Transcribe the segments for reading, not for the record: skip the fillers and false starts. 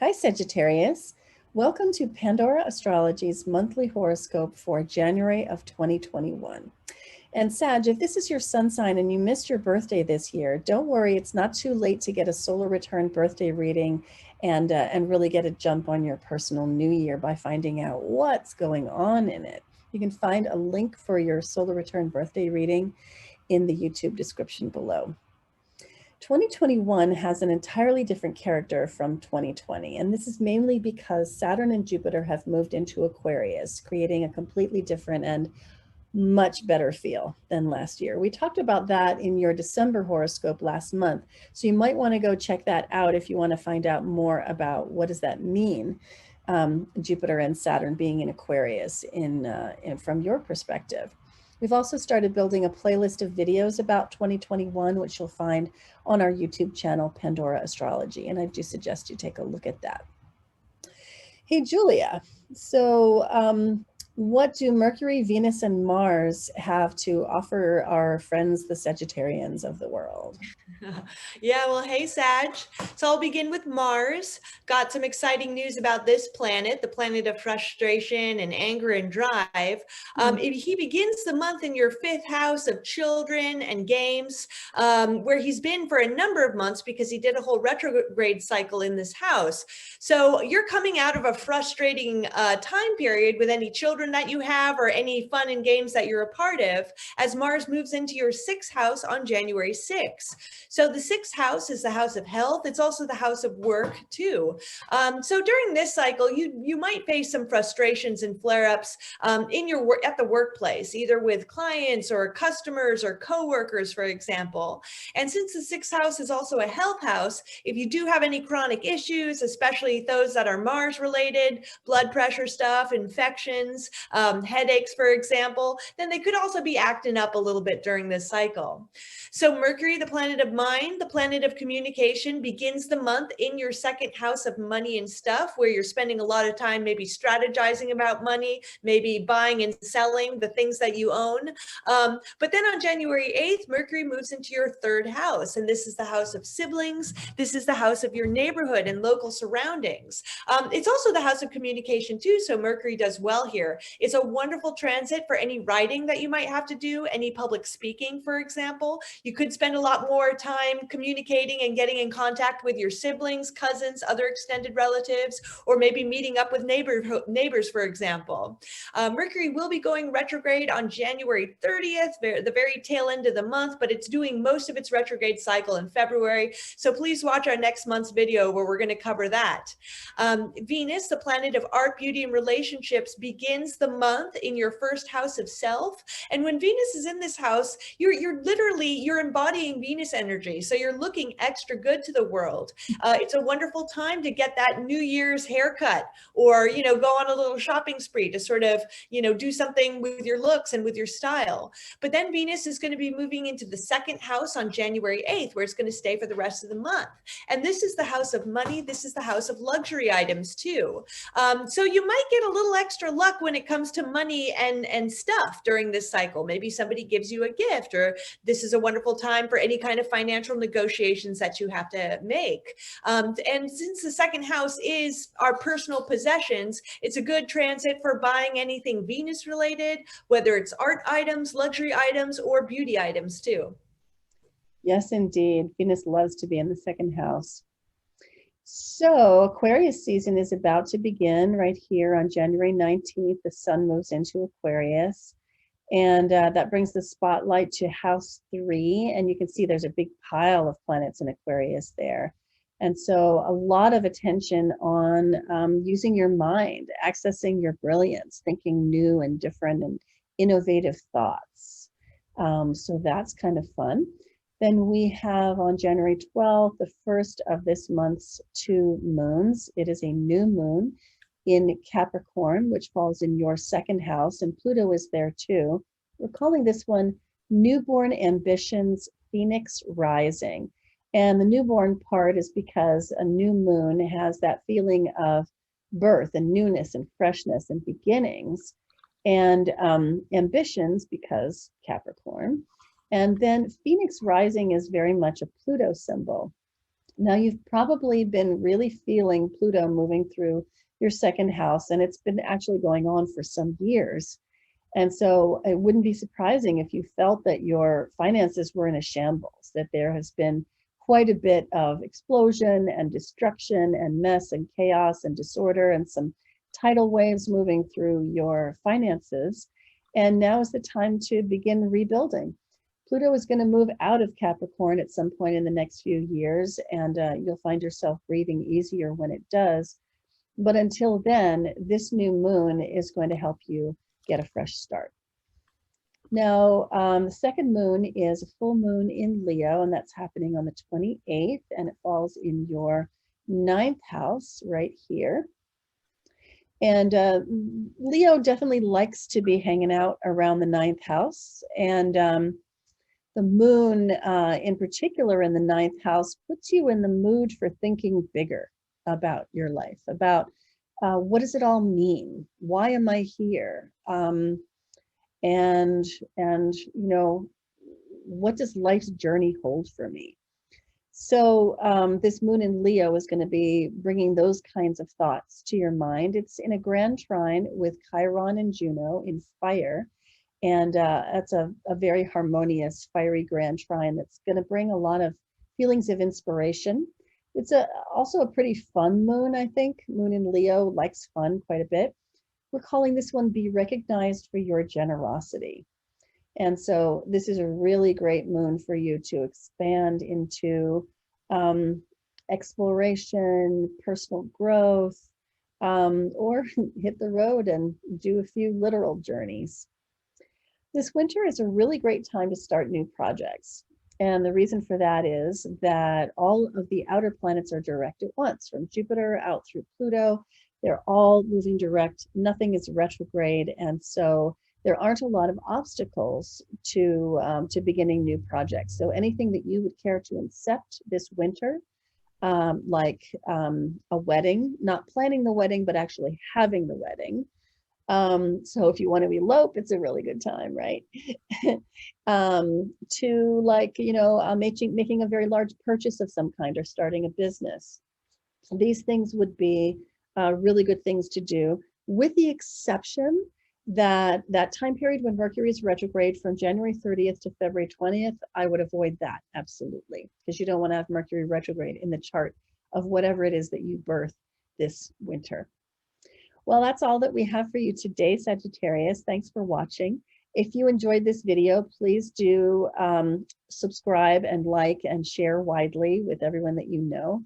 Hi, Sagittarius. Welcome to Pandora Astrology's monthly horoscope for January of 2021. And Sag, if this is your sun sign and you missed your birthday this year, don't worry, it's not too late to get a solar return birthday reading and really get a jump on your personal new year by finding out what's going on in it. You can find a link for your solar return birthday reading in the YouTube description below. 2021 has an entirely different character from 2020, and this is mainly because Saturn and Jupiter have moved into Aquarius, creating a completely different and much better feel than last year. We talked about that in your December horoscope last month, so you might want to go check that out if you want to find out more about what does that mean, Jupiter and Saturn being in Aquarius from your perspective. We've also started building a playlist of videos about 2021, which you'll find on our YouTube channel, Pandora Astrology, and I do suggest you take a look at that. Hey, Julia, so what do Mercury, Venus, and Mars have to offer our friends, the Sagittarians of the world? Yeah, well, hey, Sag. So I'll begin with Mars. Got some exciting news about this planet, the planet of frustration and anger and drive. He begins the month in your fifth house of children and games, where he's been for a number of months because he did a whole retrograde cycle in this house. So you're coming out of a frustrating time period with any children that you have or any fun and games that you're a part of as Mars moves into your sixth house on January 6th. So the sixth house is the house of health. It's also the house of work too. So during this cycle, you might face some frustrations and flare-ups in your work at the workplace, either with clients or customers or coworkers, for example. And since the sixth house is also a health house, if you do have any chronic issues, especially those that are Mars related, blood pressure stuff, infections, headaches, for example, then they could also be acting up a little bit during this cycle. So Mercury, the planet of mind, the planet of communication, begins the month in your second house of money and stuff, where you're spending a lot of time maybe strategizing about money, maybe buying and selling the things that you own. But then on January 8th, Mercury moves into your third house, and this is the house of siblings. This is the house of your neighborhood and local surroundings. It's also the house of communication too, so Mercury does well here. It's a wonderful transit for any writing that you might have to do, any public speaking, for example. You could spend a lot more time communicating and getting in contact with your siblings, cousins, other extended relatives, or maybe meeting up with neighbors, for example. Mercury will be going retrograde on January 30th, the very tail end of the month, but it's doing most of its retrograde cycle in February. So please watch our next month's video where we're going to cover that. Venus, the planet of art, beauty, and relationships, begins the month in your first house of self. And when Venus is in this house, you're embodying Venus energy. So you're looking extra good to the world. It's a wonderful time to get that New Year's haircut or, go on a little shopping spree to sort of, do something with your looks and with your style. But then Venus is going to be moving into the second house on January 8th, where it's going to stay for the rest of the month. And this is the house of money. This is the house of luxury items too. So you might get a little extra luck when it comes to money and stuff during this cycle. Maybe somebody gives you a gift, or this is a wonderful time for any kind of financial negotiations that you have to make. And since the second house is our personal possessions, it's a good transit for buying anything Venus related, whether it's art items, luxury items, or beauty items too. Yes, indeed. Venus loves to be in the second house. So Aquarius season is about to begin right here on January 19th. The sun moves into Aquarius. And that brings the spotlight to house 3. And you can see there's a big pile of planets in Aquarius there. And so a lot of attention on using your mind, accessing your brilliance, thinking new and different and innovative thoughts. So that's kind of fun. Then we have on January 12th, the first of this month's 2 moons. It is a new moon in Capricorn, which falls in your second house, and Pluto is there too. We're calling this one Newborn Ambitions Phoenix Rising. And the newborn part is because a new moon has that feeling of birth and newness and freshness and beginnings, and ambitions because Capricorn. And then Phoenix Rising is very much a Pluto symbol. Now, you've probably been really feeling Pluto moving through your second house, and it's been actually going on for some years. And so it wouldn't be surprising if you felt that your finances were in a shambles, that there has been quite a bit of explosion and destruction and mess and chaos and disorder and some tidal waves moving through your finances. And now is the time to begin rebuilding. Pluto is going to move out of Capricorn at some point in the next few years, and you'll find yourself breathing easier when it does. But until then, this new moon is going to help you get a fresh start. Now, the second moon is a full moon in Leo, and that's happening on the 28th, and it falls in your 9th house right here. And Leo definitely likes to be hanging out around the 9th house. And the moon in particular in the 9th house puts you in the mood for thinking bigger about your life, about what does it all mean? Why am I here? And you know, what does life's journey hold for me? So this moon in Leo is going to be bringing those kinds of thoughts to your mind. It's in a grand trine with Chiron and Juno in fire. And that's a very harmonious, fiery grand trine that's going to bring a lot of feelings of inspiration. It's also a pretty fun moon, I think. Moon in Leo likes fun quite a bit. We're calling this one Be Recognized for Your Generosity. And so this is a really great moon for you to expand into exploration, personal growth, or hit the road and do a few literal journeys. This winter is a really great time to start new projects. And the reason for that is that all of the outer planets are direct at once, from Jupiter out through Pluto. They're all moving direct. Nothing is retrograde. And so there aren't a lot of obstacles to beginning new projects. So anything that you would care to incept this winter, like a wedding, not planning the wedding, but actually having the wedding. So if you want to elope, it's a really good time, right? To like, you know, making a very large purchase of some kind or starting a business. These things would be really good things to do, with the exception that that time period when Mercury is retrograde from January 30th to February 20th, I would avoid that absolutely, because you don't want to have Mercury retrograde in the chart of whatever it is that you birth this winter. Well, that's all that we have for you today, Sagittarius. Thanks for watching. If you enjoyed this video, please do subscribe and like and share widely with everyone that you know.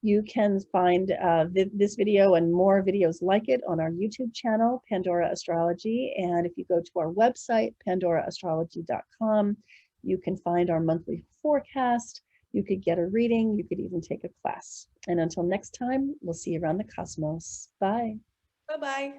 You can find this video and more videos like it on our YouTube channel, Pandora Astrology. And if you go to our website, pandoraastrology.com, you can find our monthly forecast. You could get a reading. You could even take a class. And until next time, we'll see you around the cosmos. Bye. Bye-bye.